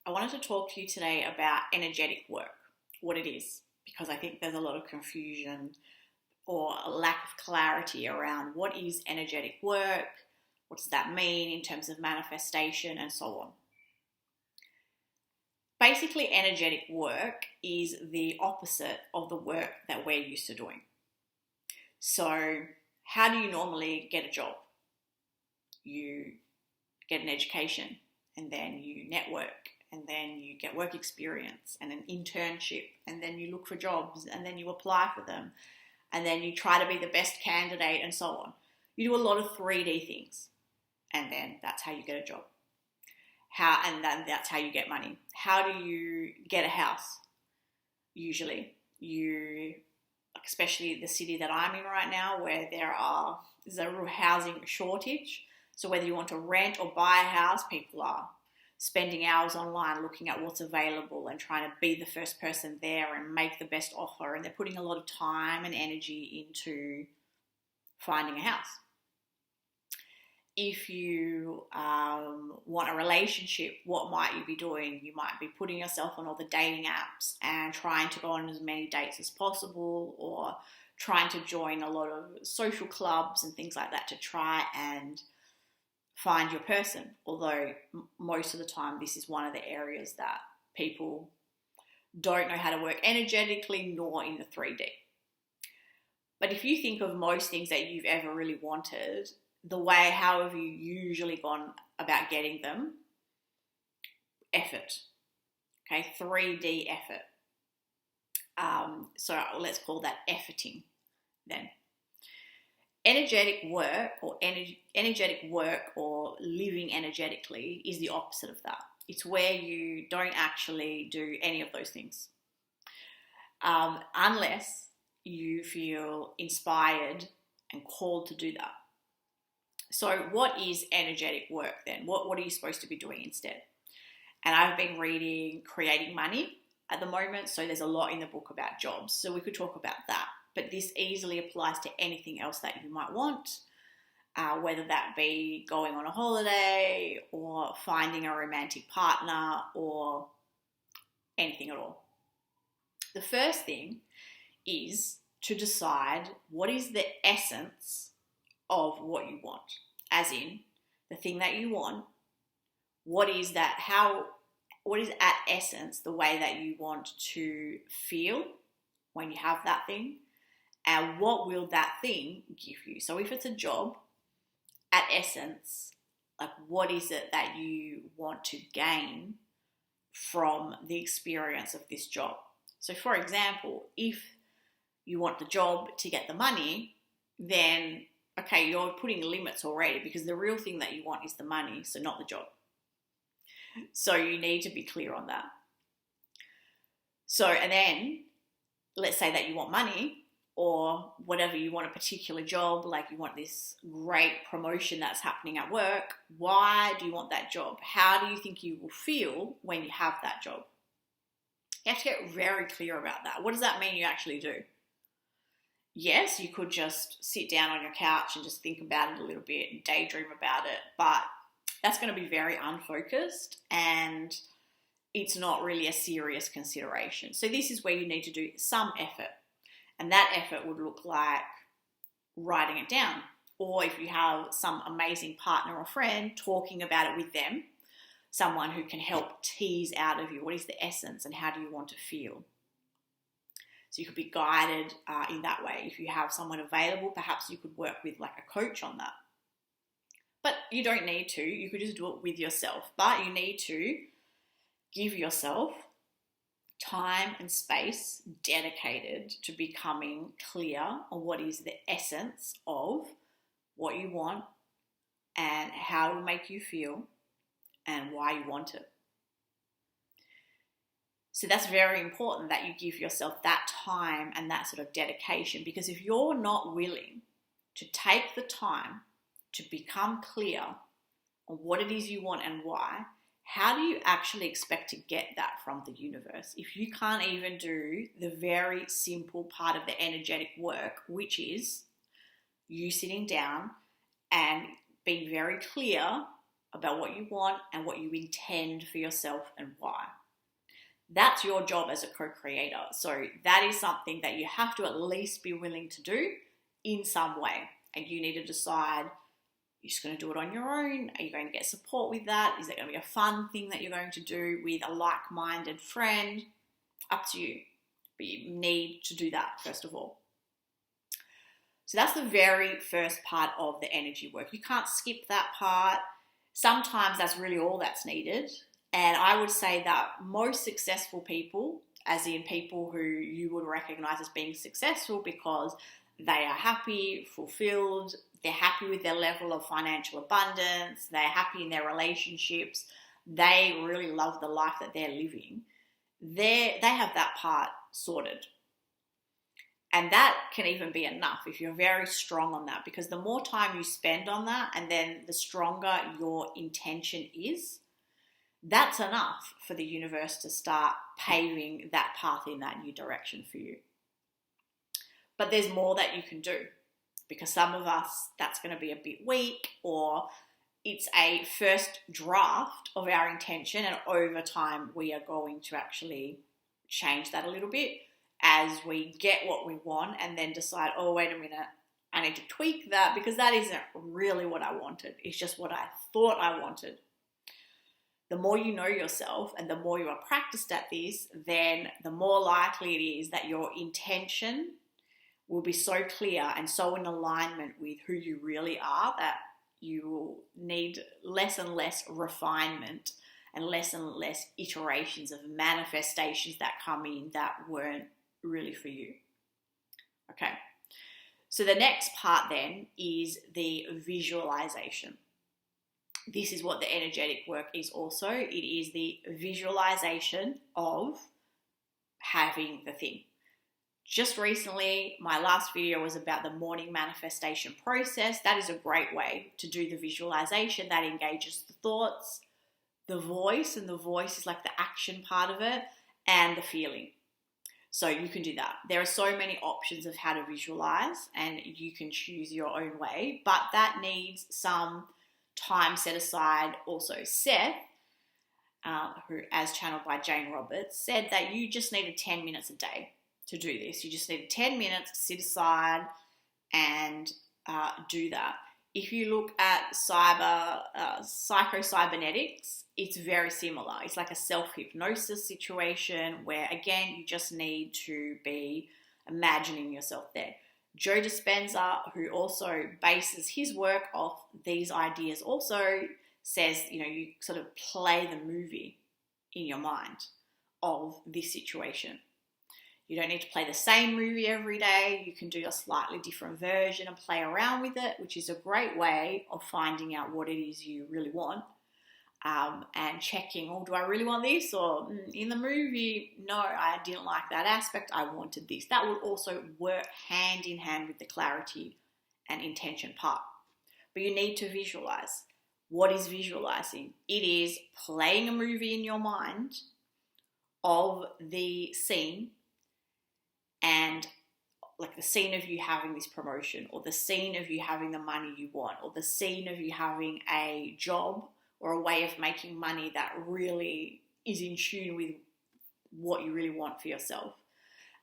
I wanted to talk to you today about energetic work, what it is, because I think there's a lot of confusion or a lack of clarity around what is energetic work, what does that mean in terms of manifestation, and so on. Basically, energetic work is the opposite of the work that we're used to doing. So, how do you normally get a job? You get an education, and then you network, and then you get work experience and an internship, and then you look for jobs, and then you apply for them, and then you try to be the best candidate, and so on. You do a lot of 3D things, and then that's how you get a job. And then that's how you get money. How do you get a house? Usually, especially the city that I'm in right now, where there's a real housing shortage. So whether you want to rent or buy a house, people are spending hours online looking at what's available and trying to be the first person there and make the best offer. And they're putting a lot of time and energy into finding a house. If you want a relationship, what might you be doing? You might be putting yourself on all the dating apps and trying to go on as many dates as possible, or trying to join a lot of social clubs and things like that to try and find your person. Although most of the time this is one of the areas that people don't know how to work energetically nor in the 3D. But if you think of most things that you've ever really wanted, the way, how have you usually gone about getting them? Effort. Okay, 3D effort. So let's call that efforting then. Energetic work or living energetically is the opposite of that. It's where you don't actually do any of those things. Unless you feel inspired and called to do that. So what is energetic work then? What are you supposed to be doing instead? And I've been reading Creating Money at the moment, so there's a lot in the book about jobs. So we could talk about that. But this easily applies to anything else that you might want, whether that be going on a holiday or finding a romantic partner or anything at all. The first thing is to decide what is the essence of what you want, as in the thing that you want. What is that? What is at essence the way that you want to feel when you have that thing, and what will that thing give you? So if it's a job, at essence, like what is it that you want to gain from the experience of this job? So for example, if you want the job to get the money, then okay, you're putting limits already, because the real thing that you want is the money, so not the job. So you need to be clear on that. So, and then let's say that you want money or whatever, you want a particular job, like you want this great promotion that's happening at work. Why do you want that job? How do you think you will feel when you have that job? You have to get very clear about that. What does that mean you actually do? Yes, you could just sit down on your couch and just think about it a little bit and daydream about it, but that's going to be very unfocused and it's not really a serious consideration. So this is where you need to do some effort, and that effort would look like writing it down, or if you have some amazing partner or friend, talking about it with them, someone who can help tease out of you what is the essence and how do you want to feel. So you could be guided in that way. If you have someone available, perhaps you could work with like a coach on that. But you don't need to. You could just do it with yourself. But you need to give yourself time and space dedicated to becoming clear on what is the essence of what you want and how it will make you feel and why you want it. So that's very important that you give yourself that time and that sort of dedication, because if you're not willing to take the time to become clear on what it is you want and why, how do you actually expect to get that from the universe if you can't even do the very simple part of the energetic work, which is you sitting down and being very clear about what you want and what you intend for yourself and why. That's your job as a co-creator. So that is something that you have to at least be willing to do in some way. And you need to decide, you're just going to do it on your own? Are you going to get support with that? Is it going to be a fun thing that you're going to do with a like-minded friend? Up to you. But you need to do that first of all. So that's the very first part of the energy work. You can't skip that part. Sometimes that's really all that's needed. And I would say that most successful people, as in people who you would recognize as being successful because they are happy, fulfilled, they're happy with their level of financial abundance, they're happy in their relationships, they really love the life that they're living, they have that part sorted. And that can even be enough if you're very strong on that, because the more time you spend on that and then the stronger your intention is, that's enough for the universe to start paving that path in that new direction for you. But there's more that you can do, because some of us, that's going to be a bit weak, or it's a first draft of our intention, and over time we are going to actually change that a little bit as we get what we want and then decide, oh, wait a minute, I need to tweak that because that isn't really what I wanted. It's just what I thought I wanted. The more you know yourself and the more you are practiced at this, then the more likely it is that your intention will be so clear and so in alignment with who you really are that you will need less and less refinement and less iterations of manifestations that come in that weren't really for you. Okay, so the next part then is the visualization. This is what the energetic work is also. It is the visualization of having the thing. Just recently, my last video was about the morning manifestation process. That is a great way to do the visualization. That engages the thoughts, the voice, and the voice is like the action part of it, and the feeling. So you can do that. There are so many options of how to visualize, and you can choose your own way, but that needs some time set aside. Also, Seth, who, as channeled by Jane Roberts, said that you just needed 10 minutes a day to do this. You just need 10 minutes to sit aside and do that. If you look at psycho-cybernetics, it's very similar. It's like a self-hypnosis situation where, again, you just need to be imagining yourself there. Joe Dispenza, who also bases his work off these ideas, also says, you sort of play the movie in your mind of this situation. You don't need to play the same movie every day. You can do a slightly different version and play around with it, which is a great way of finding out what it is you really want, and checking, do I really want this? Or in the movie, no, I didn't like that aspect. I wanted this. That will also work hand in hand with the clarity and intention part. But you need to visualize. What is visualizing? It is playing a movie in your mind of the scene, and like the scene of you having this promotion, or the scene of you having the money you want, or the scene of you having a job or a way of making money that really is in tune with what you really want for yourself.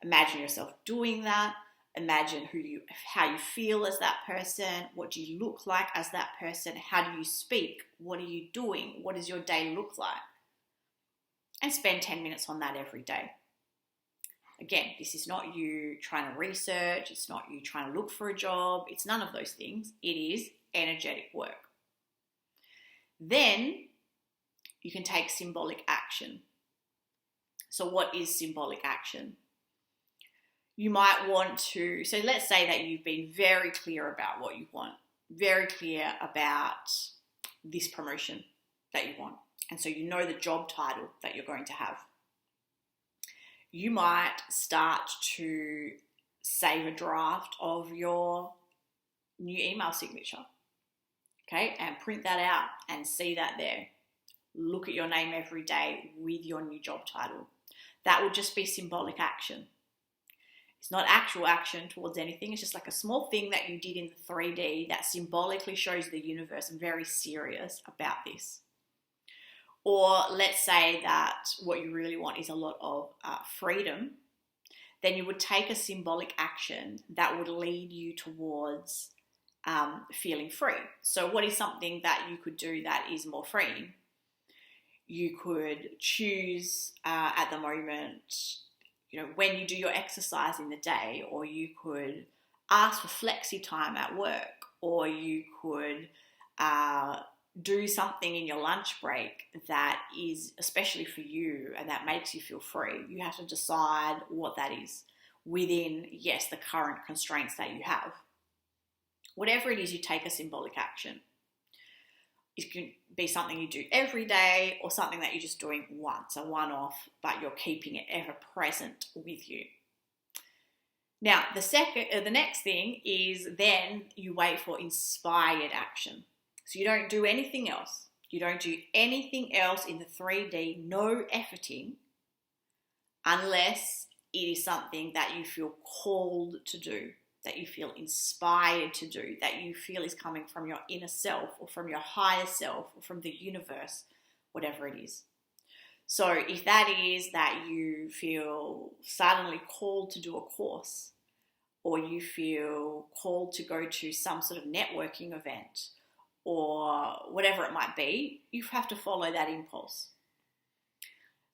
Imagine yourself doing that. Imagine how you feel as that person. What do you look like as that person? How do you speak? What are you doing? What does your day look like? And spend 10 minutes on that every day. Again, this is not you trying to research. It's not you trying to look for a job. It's none of those things. It is energetic work. Then you can take symbolic action. So what is symbolic action? You might want to, so let's say that you've been very clear about what you want, very clear about this promotion that you want. And so you know the job title that you're going to have. You might start to save a draft of your new email signature, okay, and print that out and see that there. Look at your name every day with your new job title. That would just be symbolic action. It's not actual action towards anything. It's just like a small thing that you did in the 3D that symbolically shows the universe I'm very serious about this. Or let's say that what you really want is a lot of freedom. Then you would take a symbolic action that would lead you towards feeling free. So what is something that you could do that is more freeing? You could choose at the moment, when you do your exercise in the day, or you could ask for flexi time at work, or you could do something in your lunch break that is especially for you and that makes you feel free. You have to decide what that is within, yes, the current constraints that you have. Whatever it is, you take a symbolic action. It can be something you do every day or something that you're just doing once, a one-off, but you're keeping it ever present with you. Now, the next thing is then you wait for inspired action. So you don't do anything else. You don't do anything else in the 3D, no efforting, unless it is something that you feel called to do, that you feel inspired to do, that you feel is coming from your inner self or from your higher self or from the universe, whatever it is. So if that is that you feel suddenly called to do a course, or you feel called to go to some sort of networking event, or whatever it might be, you have to follow that impulse.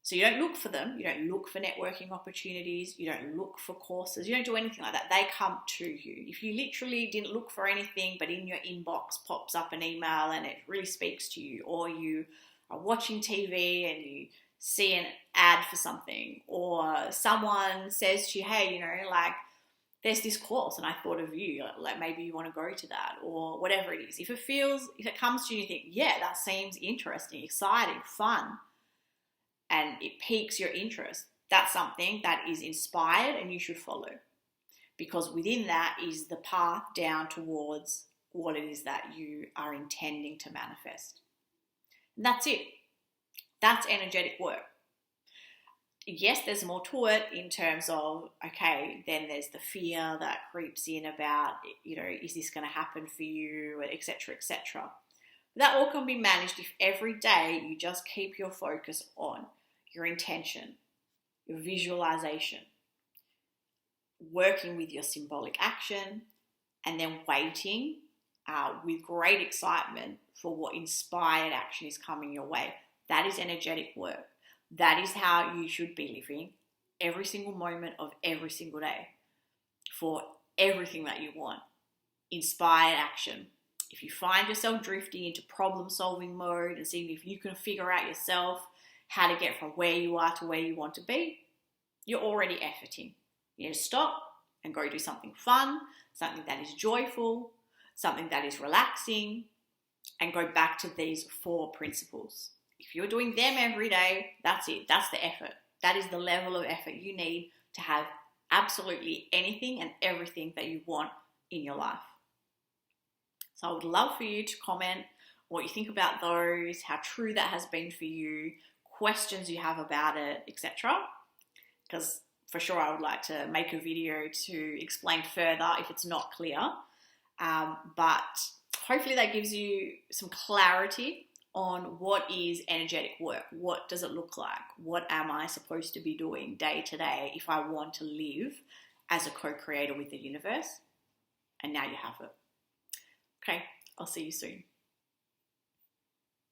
So you don't look for them, you don't look for networking opportunities, you don't look for courses, you don't do anything like that. They come to you. If you literally didn't look for anything, but in your inbox pops up an email and it really speaks to you, or you are watching TV and you see an ad for something, or someone says to you, hey, there's this course and I thought of you, like maybe you want to go to that, or whatever it is. If it comes to you and you think, yeah, that seems interesting, exciting, fun, and it piques your interest, that's something that is inspired and you should follow, because within that is the path down towards what it is that you are intending to manifest. And that's it. That's energetic work. Yes, there's more to it in terms of, okay, then there's the fear that creeps in about, is this going to happen for you, etc., etc. That all can be managed if every day you just keep your focus on your intention, your visualization, working with your symbolic action, and then waiting with great excitement for what inspired action is coming your way. That is energetic work. That is how you should be living every single moment of every single day for everything that you want. Inspired action. If you find yourself drifting into problem-solving mode and seeing if you can figure out yourself how to get from where you are to where you want to be, you're already efforting. You need to stop and go do something fun, something that is joyful, something that is relaxing, and go back to these 4 principles. If you're doing them every day, that's it. That's the effort. That is the level of effort you need to have absolutely anything and everything that you want in your life. So I would love for you to comment what you think about those, how true that has been for you, questions you have about it, etc. Because for sure I would like to make a video to explain further if it's not clear. But hopefully that gives you some clarity on what is energetic work. What does it look like? What am I supposed to be doing day to day if I want to live as a co-creator with the universe? And now you have it. Okay, I'll see you soon.